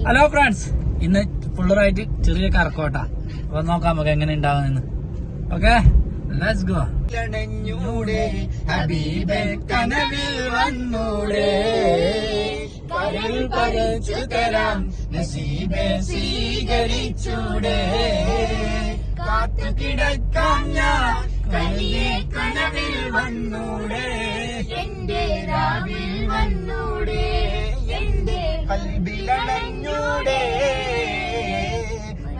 Hello friends, ഇന്ന് പിള്ളേരായിട്ട് ചെറിയ കറക്കോട്ടാ. അപ്പൊ നോക്കാം നമുക്ക് എങ്ങനെ ഉണ്ടാവുമെന്ന്. Okay, let's go. ഹബീബൻ കനവിൽ വന്നൂടെ, കരൾ പറിച്ചു തരാം നസീബെ സ്വീകരിച്ചൂടെ, കാത്തു കിടക്കാം ഞാൻ കനിയെ കനവിൽ വന്നൂടെ, എന്റെ രാവിൽ വന്നൂടെ, എന്റെ കൽബിലണഞ്ഞൂടെ,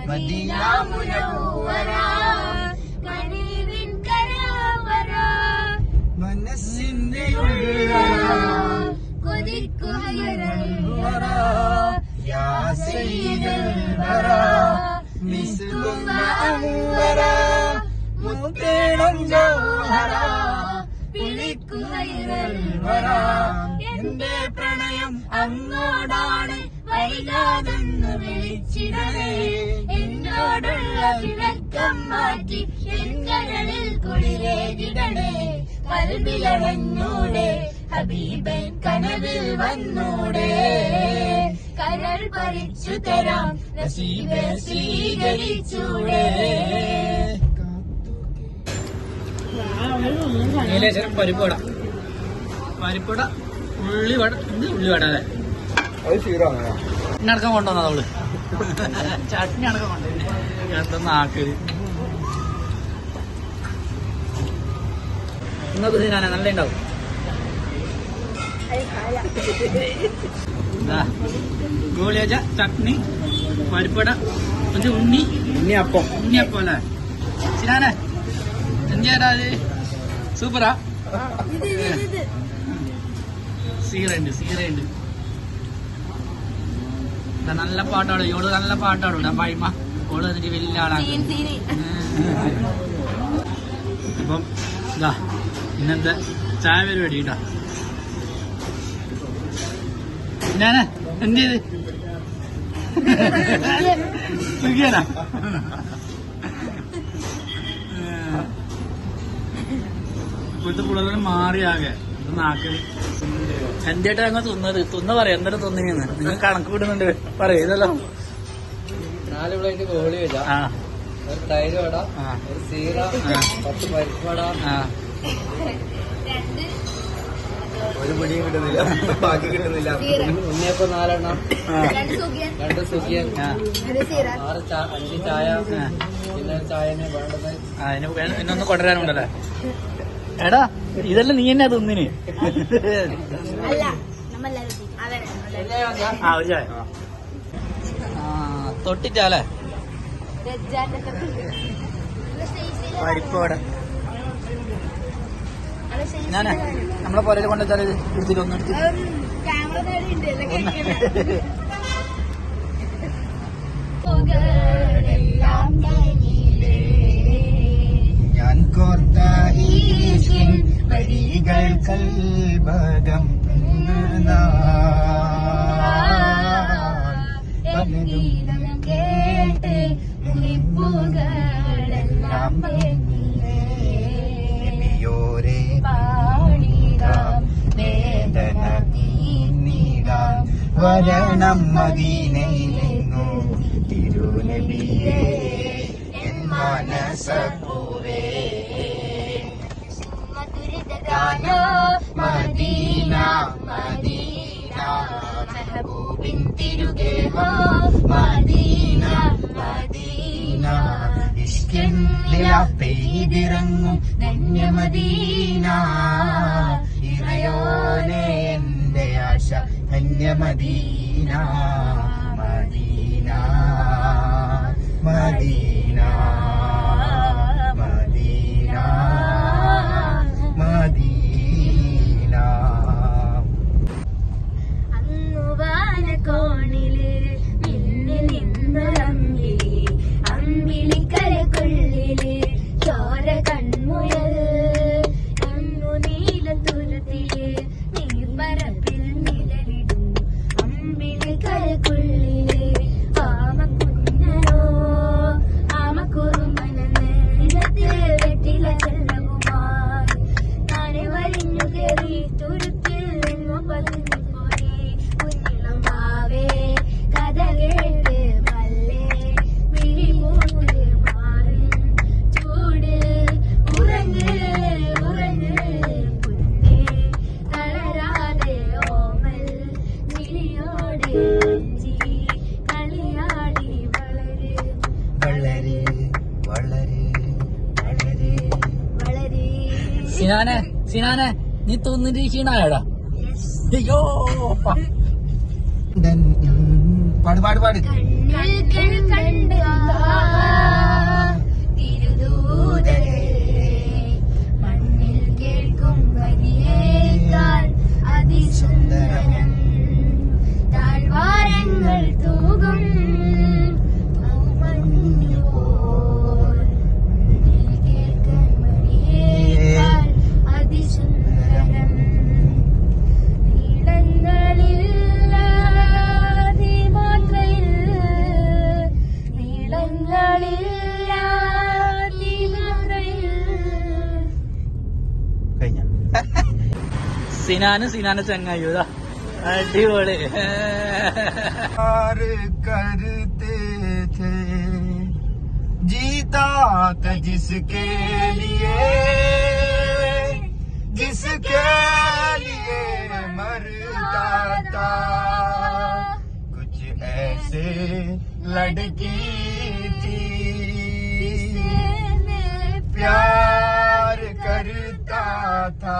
മദീന മുനവ്വറ കനിവിൻ കരാവറ, മനസ്സിന്റെ ഉള്ളറ കൊതിക്കുകയറ, യാ സയ്യിദൽ വറ മിസ്ലുക അൻവറ, മുത്തേണം ജൗഹറ വിളിക്കുകയറൽ വറ, എന്റെ പ്രണയം അങ്ങോടാണ് വൈകാതെന്ന് വിളിച്ചിടണേ, എന്നോടുള്ള പിണക്കം മാറ്റി എങ്കരളിൽ കുളിരേകിടണേ, കൽബിലണഞ്ഞൂടെ ഹബീബൻ കനവിൽ വന്നൂടെ, കരൾ പറിച്ചു തരാം നസീബെ സ്വീകരിച്ചൂടെ. നീലേശ്വരം പരിപ്പുവട, പരിപ്പുവട ഉള്ളിവട, ഉള്ളിവട അല്ലേ, അടക്കം കൊണ്ടുവന്നത് അവള്, ചട്നി അടക്കം കൊണ്ടുവന്ന് ആക്കല്. നിങ്ങൾക്ക് തിന്നാനാ നല്ല ഉണ്ടാവും. ഗോളിയജ ചട്നി പരിപ്പട ഉണ്ണിയപ്പം അല്ലേ ചിനാനെ എന്തിയാ അത് സൂപ്പറാ. സീറയുണ്ട് നല്ല പാട്ടാണ് ഇവള്, നല്ല പാട്ടാണ് ഇടാൻ പഴിമ ഓള് എന്നിട്ട് വലിയ ആളാണ്. അപ്പം ഇതാ ഇന്നത്തെ ചായ പരിപാടി ഇടാ. ഞാന് എന്ത് ചെയ്ത് സുഖിയാനാ ഇപ്പോഴത്തെ പിള്ളേരെ മാറിയാകെ നാക്കല്. എന്റെ ആയിട്ട് അങ്ങ് തിന്ന പറയാം എന്തൊരു തിന്നിന്ന് നിങ്ങൾ കണക്ക് വിടുന്നുണ്ട് പറയും ഇതല്ലോ. 4 പ്ലേറ്റ് ഗോളി വെച്ച, ഒരു തൈര് വട, ഒരു സീറ, 10 പരിപ്പ് വട, ഒരു പിടിയും കിട്ടുന്നില്ല, ബാക്കി കിട്ടുന്നില്ല. ഉണ്ണിയപ്പം 4 എണ്ണം, 2 സുഖിയൻ, 5 ചായ, പിന്നെ ചായനെ വേണ്ടത് അതിനൊന്ന് കൊണ്ടുവരാനുണ്ടല്ലേ. എടാ ഇതെല്ലാം നീ തന്നെ തിന്നിന്. ഒരു ചായ തൊട്ടിട്ടാലേ പരിപ്പോടെ ഞാനേ നമ്മളെ പുരയിൽ കൊണ്ടുവച്ചാൽ എടുത്തിട്ട് ഒന്ന് ഞാൻ കോർത്ത വഴികൾ കൽബകം കേട്ട് യോരേ പാടിടാം വേദന നീടാം വരണം മദീനയിലെങ്ങോ തിരുനബിയേ എൻ മനസപ്പൂവേ മദീന മദീന മെഹബൂബിൻ തിരുഗേഹോ മദീന മദീന ഇഷ്കിൻ ലിലാ പെയ്തിറങ്ങും ധന്യമദീന ഇറയോനെ എന്റെ ആശ ധന്യമദീന മദീന മദീന മദീന മദീന. അങ്ങുവാന കോണില് മിന്നിൽ നിന്നൊരമ്പിളി, അമ്പിളിക്കരക്കുള്ളില് ചോര കൺമുയൽ, കണ്ണു നീലത്തുരത്തില് നീർപ്പരപ്പിൽ നിലവിടും അമ്പിളിക്കരക്കുള്ളില് ആമക്കുഞ്ഞനോ സിനാനെ നീ തിന്നിട്ട് ക്ഷീണായോടാ? അയ്യോ പാട് പാട് പാട്. കണ്ണിൽ കണ്ട് തിരുദൂതരെ മണ്ണിൽ കേൾക്കും വരിയേക്കാൾ അതിസുന്ദരം താഴ്വാരങ്ങൾ തൂകും മഞ്ഞുപോൽ മണ്ണിൽ കേൾക്കും വരിയേക്കാൾ അതിസുന്ദരം നീളങ്ങളിൽ സിനാന് ചങ്ങായി അടിപൊളി. करते थे जीता था जिसके लिए मरता था कुछ ऐसे लड़की थी प्यार करता था.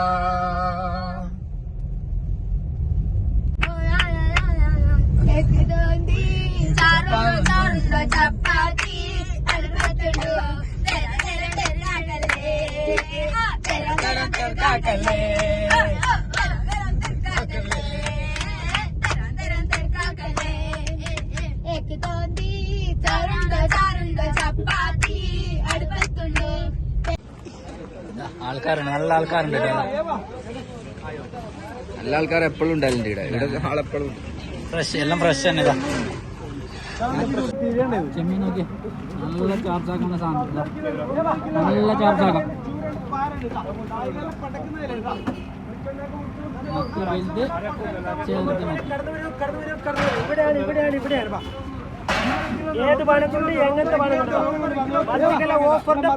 ചപ്പാത്തി അടുപ്പത്തുണ്ടോ ചപ്പാത്തി അടുപ്പത്തുണ്ടോ. ആൾക്കാരുണ്ട്, നല്ല ആൾക്കാരുണ്ട് കേട്ടോ. നല്ല ആൾക്കാർ എപ്പോഴും ഉണ്ടായിട്ടുണ്ട് ഇവിടെ ആളെപ്പോഴും ഫ്രഷ്, എല്ലാം ഫ്രഷ് തന്നെ. ഇതാ ചെമ്മീൻ നോക്കി, നല്ല ചാർജ് ആക്കുന്ന സാധനം. നല്ല ചാർജ് ആക്കാം. വലുത് ചെറുത് ഏത് പണക്കുണ്ട് എങ്ങനത്തെ പണക്കുണ്ടോ ഓഫറിന്റെ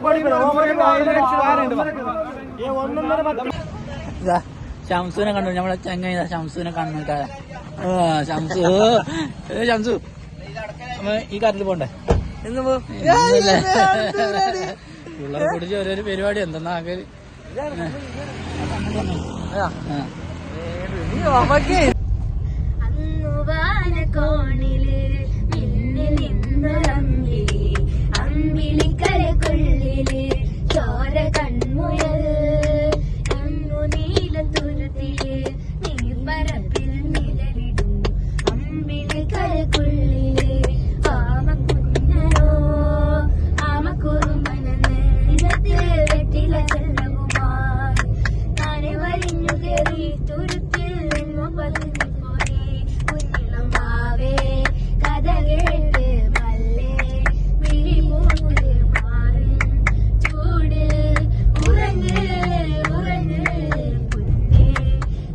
ഷംസുവിനെ കണ്ടു, നമ്മളെ ചങ്ങ ഷംസുവിനെ കണ്ടിട്ടാ. ഷംസു ഷംസു ഈ കാട്ടിൽ പോണ്ടേ? പിള്ളേരെ കുടിച്ച് ഓരോരു പരിപാടി എന്തെന്നാ ആക്കല്. കോണില് മിന്നിൽ നിന്നൊരമ്പി അമ്പിളിക്കരക്കുള്ളില് ചോര കൺമുയൽ അങ്ങു നീലത്തുരുത്തില് നീർപ്പരപ്പിൽ നിലവിടും അമ്പിളിക്കരക്കുള്ളില് ആമക്കുഞ്ഞനോ ആമക്കുറുമ്പനെന്ന് നിലത്തിൽ വെട്ടില ചെല്ലവുമായി താനെ വലിഞ്ഞു കയറി തുരുത്തിൽ നിന്നു പതിഞ്ഞു പോയി കുഞ്ഞിളം മാവേ കഥ കേട്ട് മല്ലേ വിഴിമൂന്ന് മാറി ചൂടിൽ ഉറങ്ങ് ഉറങ്ങ് കുഞ്ഞേ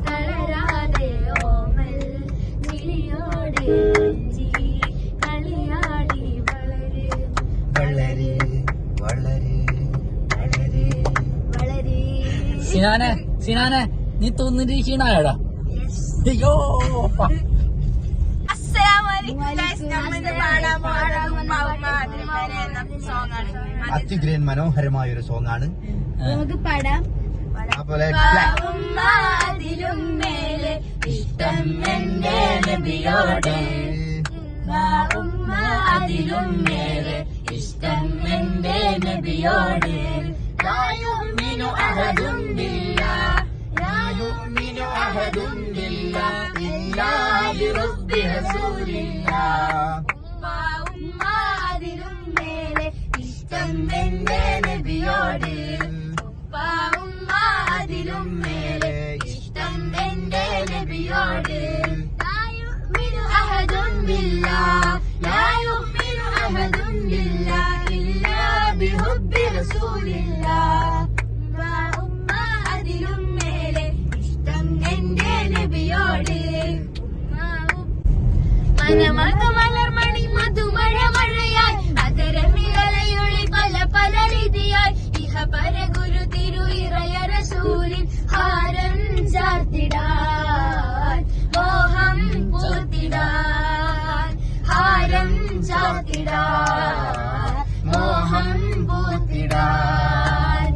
തളരാതെ ഓമൽ ചിരിയോട് കൊഞ്ചി കളിയാടി വളര് വളരെ വളരെ വളരെ വളര്. സിനാനെ നീ തിന്നിട്ട് ക്ഷീണായോടാ? അയ്യോ അത്യുഗ്രൻ മനോഹരമായ ഒരു സോങ് ആണ്. നമുക്ക് പാടാം. അതുപോലെ അതിലും മേലെ ഇഷ്ടം എന്റെ നബിയോട് അതിലും മേലെ ഇഷ്ടം എന്റെ നബിയോട് ലായുമിനു അഹദും ബില്ലാഹ് ലായുമിനു അഹദും ബില്ലാഹ് ഇല്ലാ ബിറബ്ബി റസൂലില്ലാഹ് അതിലും മേലെ ഇഷ്ടം എന്റെ നബിയോട് അതിലും മേലെ ഇഷ്ടം എന്റെ നബിയോട് ലായുമിനു അഹദും ബില്ലാഹ് ലായുമിനു അഹദും ബില്ലാഹ് ഇല്ലാ ബിഹുബ്ബി റസൂലില്ലാഹ് അതിലും മേലെ ഇഷ്ടം എന്റെ നബിയോട് മനമകമലർമണി മധുമഴ മഴയായി അതരമിളയൊളി പല പല രീതിയായി ഇഹ പര ഗുരു തിരു ഇറയ റസൂലിൻ ഹാരം ചാർത്തിടാൻ മോഹം പൂത്തിടാൻ ഹാരം ചാർത്തിടാൻ മോഹം പൂത്തിടാൻ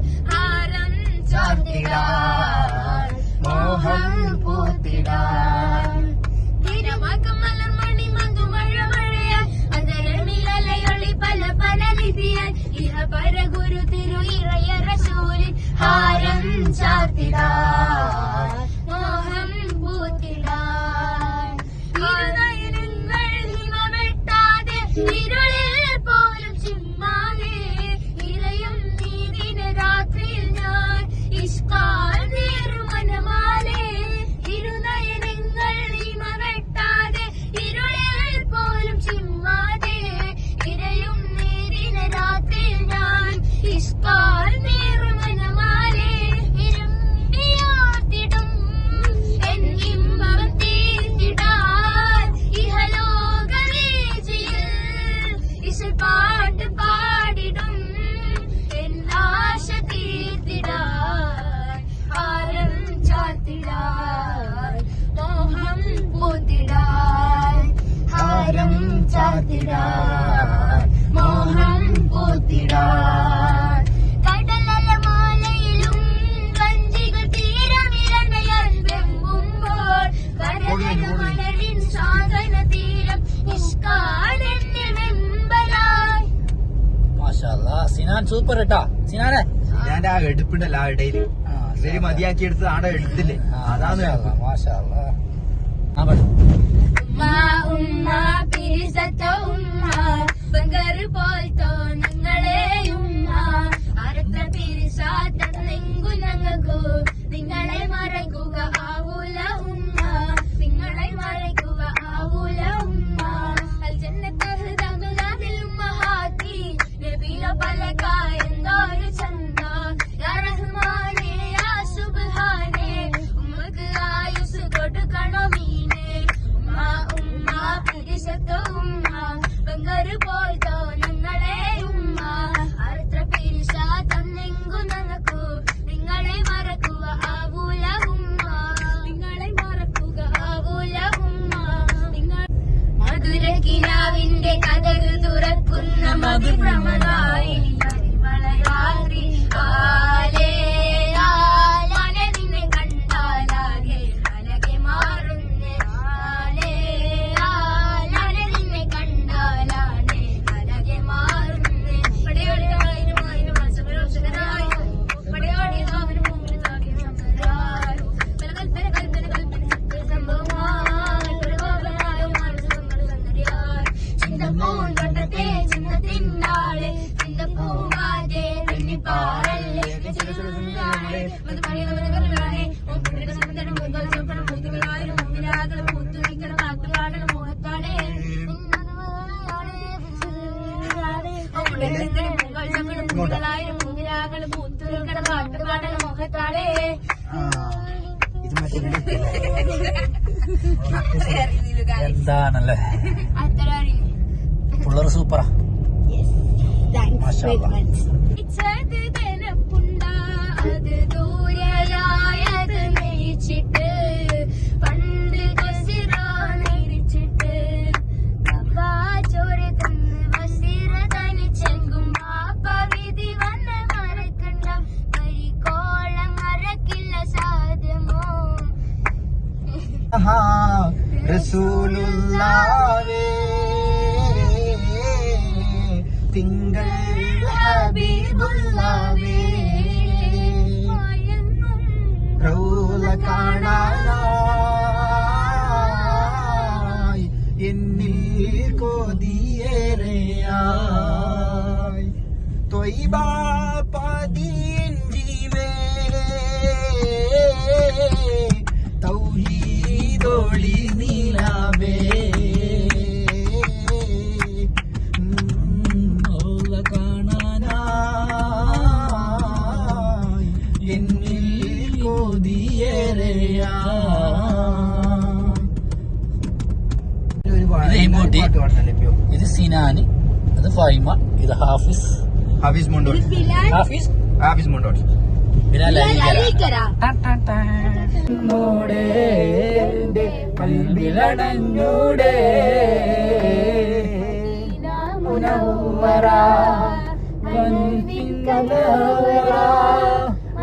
ഇരുളിൽ പോലും ചിമ്മാതെ ഇരയും നീതിന് രാത്രിയിൽ ഞാൻ ഇഷ്കാൽ നേർമനമാലെ ഇരുനയനങ്ങൾ ഇമ വെട്ടാതെ ഇരുളിൽ പോലും ചിമ്മാതെ ഇരയും നീതിന് രാത്രിയിൽ ഞാൻ ഇഷ്കാൽ നേർമനമാലെ ഇരുമ്പിയാർത്തിടും എൻ ഇമ്പം തീർത്തിടാൻ ഇഹലോകവേദിയിൽ ഇശൽപാട്ട് പാടിടും എൻ ആശ തീർത്തിടാൻ ആരം ചാർത്തിടാൻ മോഹം പൂത്തിടാൻ ഹാരം ചാർത്തിടാൻ മോഹം പൂത്തിടാൻ കടലലമാലയിലും വഞ്ചികൾ തീരമിരണ്ടയാൽ വെമ്പുമ്പോൾ കരതരുമണരിൻ സാധന തീരം നിഷ്കാലെന്നിൽ വെമ്പലായി. മാഷാ അല്ലാ. സിനാൻ സൂപ്പർ കേട്ടാ. സിനാനെ ഞാൻ ആ എടുപ്പുണ്ടല്ലോ ആ ഇടയില് ഇവര് മതിയാക്കി എടുത്ത് ആടെ എടുത്തില്ലേ അതാണ് മാഷാ അല്ലാ. ആ പാട്ട്. ഉമ്മ ഉമ്മ പിരിസത്ത ഉമ്മ ബംഗർ പോൽത്തോ നിങ്ങളെ ഉമ്മ അരത്ര പിരിസാത്ത നെങ്കു ഞങ്ങൾക്കു നിങ്ങളെ മറക്കുക ആവൂല ഉമ്മ നിങ്ങളെ മറക്കുക ആവൂല ഉമ്മ അൽ ജന്നത്ത് തമിഴാതിൽ ഉമ്മഹാത്തി നബിയിലെ പലകായ എന്തൊരു ചന്ത യാ റഹ്മാനേ യാ സുബ്ഹാനേ ഉമ്മക്ക് ആയുസ് കൊടുക്കണോ മീനേ ഉമ്മ ഉമ്മ പിരിശത്ത ഉമ്മ ബംഗർ പോൽത്തോ നിങ്ങളെ ഉമ്മ അരത്ര പിരിശാത്ത നെങ്കു ഞങ്ങൾക്കു നിങ്ങളെ മറക്കുക ആവൂല ഉമ്മ നിങ്ങളെ മറക്കുക ആവൂല ഉമ്മ നിങ്ങൾ മധുരക്കിനാവിന്റെ കഥകൾ തുറക്കുന്ന മധുപ്രമദായി പരിമളരാത്രി ആലേ ആലാനെ നിന്നെ കണ്ടാലാകെ അലകെ മാറുന്നേ ആലേ ആലാനെ നിന്നെ കണ്ടാലാണേ അലകെ മാറുന്നേ പടയോടിയായിരുന്നു അതിന് മനസ്സുകളോഷകരായി പടയോടിയത് അവന് മുമ്പിൽ താകിയ സംബരായി പല കൽപ്പന കൽപ്പന കൽപ്പന സത്യ സംഭവമായി പ്രകോപനായ മനസ്സുകൾ സന്നരിയായി ചിന്തപ്പൂൻ വട്ടത്തെ ചിന്തത്തിന്നാളെ ചിന്തപ്പൂവാതെ വെണ്ണിപ്പാറല്ലേ ചിരസുരസുന്ദരാളെ മധുപണികളെ മുമ്പിൽ സുന്ദരം മുകൾ ചുപ്പണം പൂത്തുകളായിരം മുമ്പിലാകെ പൂത്തു നിൽക്കണ കാട്ടുകാടണ മുഖത്താടെ മുകളായിരം മുമ്പിലാകെ പൂത്തു നിൽക്കണ കാട്ടുകാടണ മുഖത്താടെ ഇത് മറ്റേ എന്താണല്ലേ അത്ര അറിയുന്നു. പിള്ളേർ സൂപ്പറാ. മാഷാ അല്ലാ. ഇച്ചത് തനപ്പുണ്ടാ അത് ദൂരയായത് നയിച്ചിട്ട് പണ്ട് കൊസിറാനിരിച്ചിട്ട് അപ്പാ ചോര തന്ന് വസിറ തനിച്ചെങ്കും പാപ്പ വിധി വന്ന് മറക്കണ്ട പരിക്കോളം മറക്കില്ല സാധ്യമോ റസൂലുള്ളാഹേ തിങ്കൾ ഹബീബുള്ളാഹേ റൗള കാണാനായി എന്നിൽ കൊതിയേറെയായി ത്വയ്ബ പതിയിൻ ജീവേ തൗഹീദൊളി നീലാവേ കാണാനായി എന്നിൽ കൊതിയേറെയായി. ഇത് ഹിമോട്ടി, ഇത് സിനാന്, ഇത് ഫൈമ, ഇത് ഹാഫിസ്. ഹാഫിസ് മുണ്ടോട്ട് ഹാഫിസ് ഹാഫിസ് മുണ്ടോട്ട് ബിലാൽ അലിഗര. അലിക്കര കൽബിലണഞ്ഞൂടെ മുനവ്വറ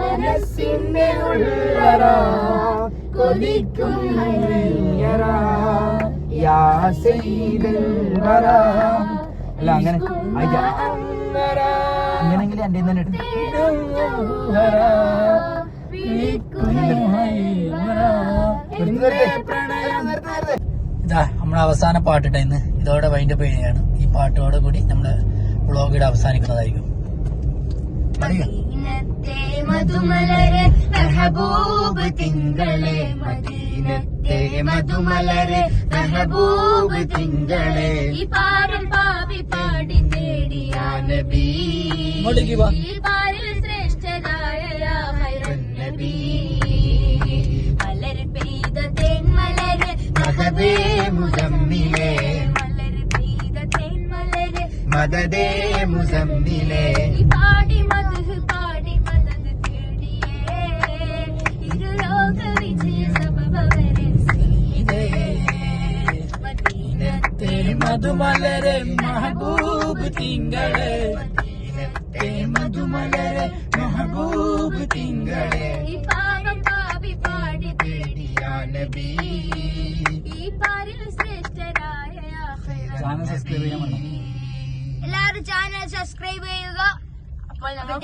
മനസ്സിന്റെ ഉള്ളറ കൊതിക്കും യാ സയ്യിദൽ വറ. അല്ല അങ്ങനെ അങ്ങനെങ്കിൽ എന്റെ തന്നെ എടുത്തു. ഇതാ നമ്മൾ നമ്മുടെ അവസാന പാട്ടിട്ട ഇന്ന് ഇതോടെ വൈൻഡപ്പ് ചെയ്യുകയാണ്. ഈ പാട്ടോടെ കൂടി നമ്മുടെ വ്ളോഗിടെ അവസാനിക്കുന്നതായിരിക്കും. മദീനത്തെ മധുമലരെ മെഹബൂബ് തിങ്കളെ, മദീനത്തെ മധുമലരെ മെഹബൂബ് തിങ്കളെ, ഈ പാടും പാവി പാടി തേടിയ നബി, ഈ പാരിൽ ശ്രേഷ്ഠരായ യാ ഖൈറുൻ നബി, മലർ പെയ്ത തേന്മലരെ മഹബേ മുസമ്മിലേ, മലർ പെയ്ത തേന്മലരെ മദദേ മുസമ്മിലേ, ഈ പാടി മധു പാടി മദത് തേടിയേ, ഇരുലോക വിജയ സബബവരെ സീതേ, മദീനത്തെ മധുമലരെ മെഹബൂബ് തിങ്കളെ, മദീനത്തെ മധുമലരെ മെഹബൂബ് തിങ്കളെ, ഈ പാവം പാപി പാടി തേടിയ നബി, ഈ പാരിൽ ശ്രേഷ്ഠരായ യാ ഖൈറുൻ ചാനൽ സബ്സ്ക്രൈബ് ചെയ്യാൻ മറന്നു. എല്ലാവരും ചാനൽ സബ്സ്ക്രൈബ് ചെയ്യുക. അപ്പോൾ നമ്മൾ